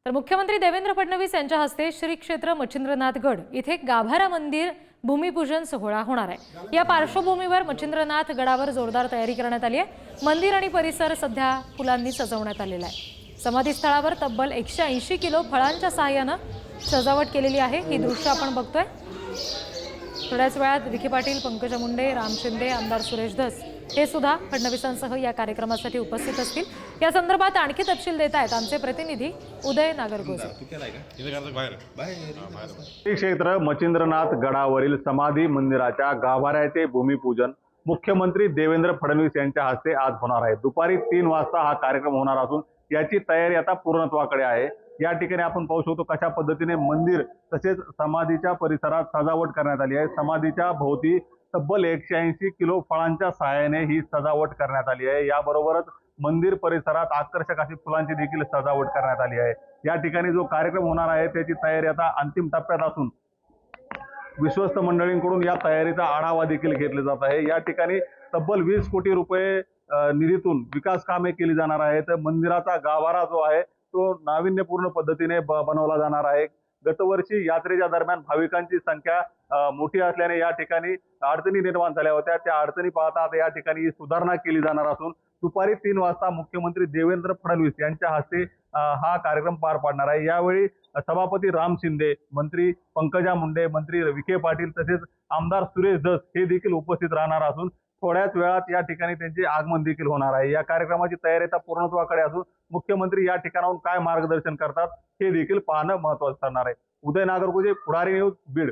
तर मुख्यमंत्री देवेंद्र फडणवीस यांच्या हस्ते श्री क्षेत्र मच्छिंद्रनाथगड इथे गाभारा मंदिर भूमिपूजन सोहळा होणार आहे। या पार्श्वभूमीवर मच्छिंद्रनाथ गडावर जोरदार तयारी करण्यात आली आहे। मंदिर आणि परिसर सध्या फुलांनी सजवण्यात आलेला आहे। समाधीस्थळावर तब्बल 180 किलो फळांच्या सहाय्याने सजावट केलेली आहे। ही दृश्य आपण बघतोय। थोड्याच वेळात विखे पाटील, पंकजा मुंडे, राम शिंदे, आमदार सुरेश धस हे सुद्धा फडणवीसांसह या कार्यक्रमासाठी उपस्थित असतील। या संदर्भात आणखी तपशील देत आहेत आमचे प्रतिनिधी उदय नागरगोजे। श्री क्षेत्र मच्छिंद्रनाथ गडावरील समाधी मंदिराच्या गाभाऱ्याचे भूमिपूजन मुख्यमंत्री देवेंद्र फडणवीस यांच्या हस्ते आज होणार आहे। दुपारी 3 वाजता हा कार्यक्रम होणार असून याची तयारी आता पूर्णत्वाकडे आहे। या ठिकाणी आपण पाहू शकतो कशा पद्धतीने मंदिर तसेच समाधीच्या परिसरात सजावट करण्यात आली आहे। समाधीच्या भोवती तब्बल 180 किलो फळांच्या सहाय्याने ही सजावट करण्यात आली आहे। याबरोबरच मंदिर परिसरात आकर्षक अशी फुलांची देखील सजावट करण्यात आली आहे। या ठिकाणी जो कार्यक्रम होणार आहे त्याची तयारी आता अंतिम टप्प्यात असून विश्वस्त मंडळींकडून या तयारीचा आढावा देखील घेतला जात आहे। या ठिकाणी तब्बल 20 कोटी रुपये निधीतून विकास कामे केली जाणार आहेत। मंदिराचा गाभारा जो आहे तो नाविन्यपूर्ण पद्धतीने बनवला जाणार आहे। गतवर्षी यात्रेच्या दरम्यान भाविकांची संख्या मोठी असल्याने या ठिकाणी अडचणी निर्माण झाल्या होत्या। त्या अडचणी पाहता आता या ठिकाणी सुधारणा केली जाणार असून दुपारी 3 वाजता मुख्यमंत्री देवेंद्र फडणवीस यांच्या हस्ते हा कार्यक्रम पार पाडणार आहे। यावेळी सभापती राम शिंदे, मंत्री पंकजा मुंडे, मंत्री विखे पाटील तसेच आमदार सुरेश धस हे देखील उपस्थित राहणार असून थोड्याच वेळात या ठिकाणी त्यांचे आगमन देखील होणार आहे। या कार्यक्रमाची तयारी आता पूर्णत्वाकडे असून मुख्यमंत्री या ठिकाणाहून काय मार्गदर्शन करतात हे देखील पाहणं महत्त्वाचं ठरणार आहे। उदय नागरगोजे, पुढारी न्यूज, बीड।